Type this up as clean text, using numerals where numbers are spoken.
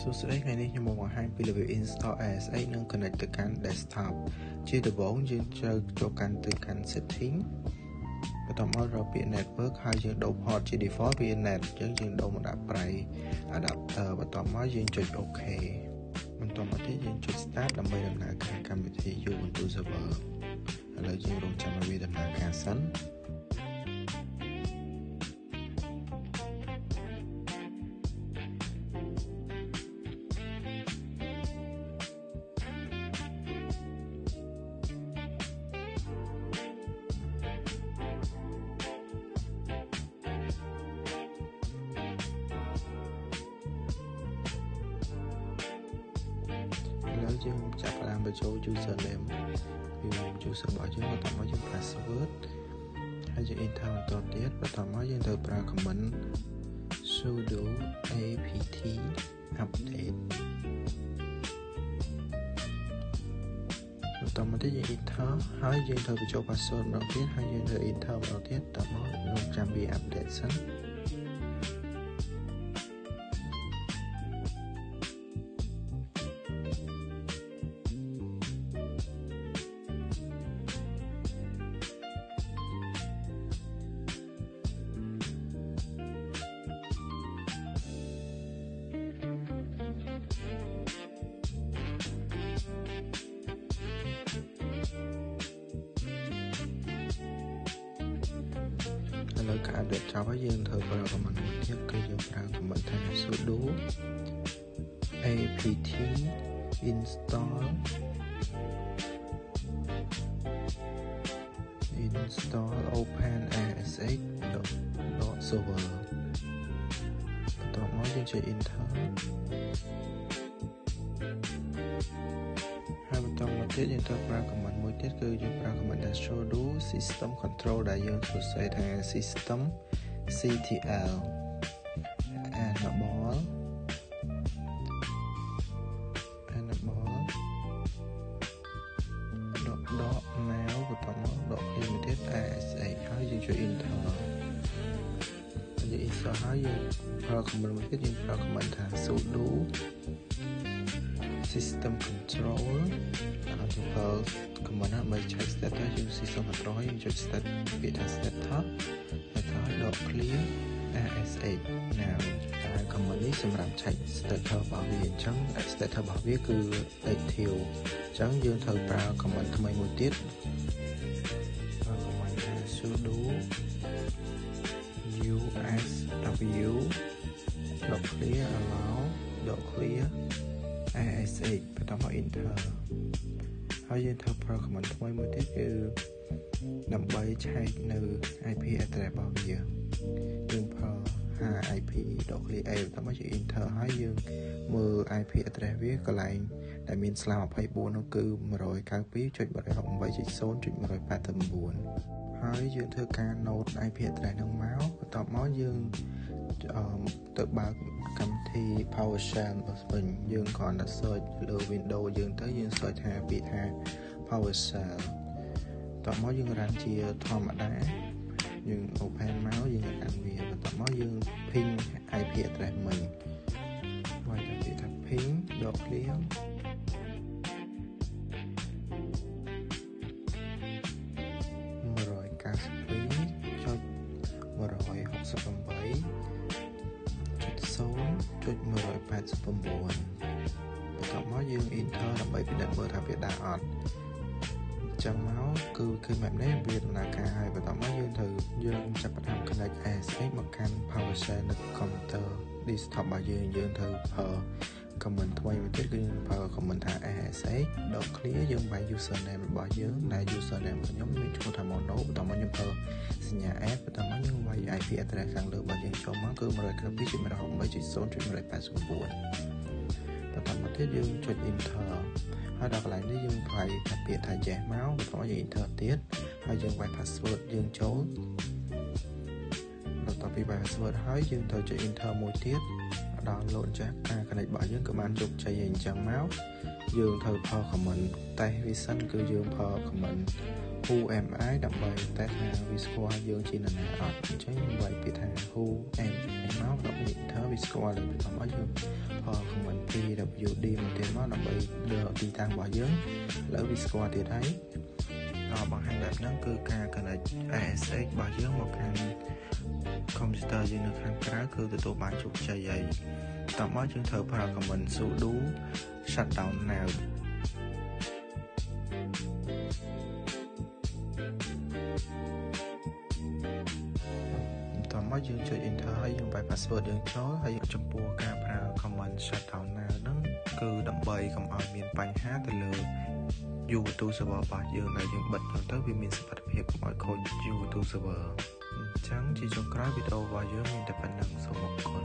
សួស្តីថ្ងៃនេះខ្ញុំមកបង្ហាញពីរបៀប install ASX និង connect ទៅកាន់ desktop ជាដំបូងយើងត្រូវចូលទៅកាន់ setting បន្ទាប់មករកពាក្យ network ហើយយើងដូរ port ជា default វា net អញ្ចឹងយើងដូរមកដាក់ Pry adapter បន្ទាប់មកយើងចុច OK បន្ទាប់មកទៀតយើងចុច start ដើម្បីដំណើរការកម្មវិធី Ubuntu server ឥឡូវយើងរងចាំឲ្យវាដំណើរការសិនយើងចាប់ផ្ដើមបញ្ចូល username ពី user របស់យើងបន្ទាប់មកយើង password ហើយយើង enter បន្តទៀតបន្ទាប់មកយើងត្រូវប្រើ command sudo apt update បន្ទាប់មកទៀតយើង enter ហើយយើងត្រូវបញ្ចូល password ម្ដងទៀតហើយយើងត្រូវ enter ម្ដងទៀតបន្ទាប់មករងចាំវា update សិនឥឡូវការ update ចប់ហើយយើងត្រូវប្រើ command មួយទៀតគឺយើងប្រើ command ថា sudo apt install open ASX server បន្ទាប់មកយើងចុច enter ហើយបន្តមកទៀតយើងត្រូវប្រើ command មួយទៀតគឺយើងប្រើ command sudo system control ដែលយើងសរសេរថា system ctl enable dot now បន្ទាប់មកដកឃ្លាមួយទៀត ASX ហើយយើងចុច enter យើង install ហើយយើងប្រើ command មួយទៀតយើងប្រើ command ថា sudo system control ហើយយើងប្រើ command ដើម្បី check status យើង system control ហើយយើងចុច start ពាក្យថា status ហើយដក clear ASX now តែ command នេះសម្រាប់ check status របស់វាអញ្ចឹង status របស់វាគឺ active អញ្ចឹងយើងត្រូវប្រើ command ថ្មីមួយទៀតប្រើ command ថា sudo usw .clear allow .clear ASX បន្ទាប់មក enter ហើយយើងត្រូវប្រើ command ថ្មីមួយទៀតគឺដើម្បី check នៅ IP address របស់វាយើងប្រើ IP .clear A បន្ទាប់មកយើង enter ហើយយើងមើល IP address វាកន្លែងដែលមានស្លាប24នោះគឺ 192.168.189 ហើយយើងធ្វើការ note IP address នឹងមកបន្ទាប់មកយើងទៅបើកកម្មវិធី PowerShell វិញយើងគ្រាន់តែ search លើ Windows យើងទៅយើង search ថាពាក្យថា PowerShell បន្ទាប់មកយើង run ជាធម្មតាយើង open មកយើង run វាបន្ទាប់មកយើង ping IP address មិញហើយតែពាក្យថា ping .clear 192.168.0.189 បន្ទាប់មកយើង enter ដើម្បីពិនិត្យមើលថាវាដាក់អត់អញ្ចឹងមកគឺឃើញបែបនេះវាដំណើរការហើយបន្ទាប់មកយើងចាប់ផ្ដើម connect ASX មកកាន់ PowerShell នៅ computer desktop របស់យើងត្រូវប្រើ command ថ្មីមួយទៀតគឺយើងប្រើ command ថា ASX .clear យើងបាយ username របស់យើងដែល username របស់ខ្ញុំមានឈ្មោះថា mono បន្ទាប់មកខ្ញុំប្រើសញ្ញា add បន្ទាប់មកយើងបាយ IP address ខាងលើរបស់យើងចូលមកគឺ 192.168.0.189 បន្ទាប់មកទៀតយើងចុច enter ហើយដល់កន្លែងនេះយើងបាយថាពាក្យថា yes មកបន្ទាប់មកយើង enter ទៀតហើយយើងបាយ password យើងចូលបន្ទាប់ពីបាយ password ហើយយើងត្រូវចុច enter មួយទៀតដល់លោតចាស់ការ connect របស់យើងក៏បានជោគជ័យអញ្ចឹងមកយើងត្រូវប្រើ command តេស្តវាសិនគឺយើងប្រើ command whomi ដើម្បីតេស្តថាវាស្គាល់យើងជានរណាអត់អញ្ចឹងវាយពាក្យថា whomi មកដល់ enter វាស្គាល់ហើយបន្តមកយើងប្រើ command PWD មកទៀតមកដើម្បីលើទីតាំងរបស់យើងលើវាស្គាល់ទៀតហើយបង្ហាញបែបហ្នឹងគឺការ connect ASX របស់យើងមកខាង computer យើងនៅខាងក្រៅគឺទទួលបានជោគជ័យហើយតោះមកយើងត្រូវប្រើ command sudo shutdown now មកយើងចុច enter ហើយយើងបែរ password យើងចូលហើយចំពោះការប្រើ command shutdown now ហ្នឹងគឺដើម្បីកុំឲ្យមានបញ្ហាទៅលើ U2 server របស់យើងដែលយើងបិទទៅវាមានសុវត្ថិភាពកុំឲ្យខូច U2 server អញ្ចឹងជាចុងក្រោយវីដេអូរបស់យើងមានតែប៉ុណ្្នឹងសូមអរគុណ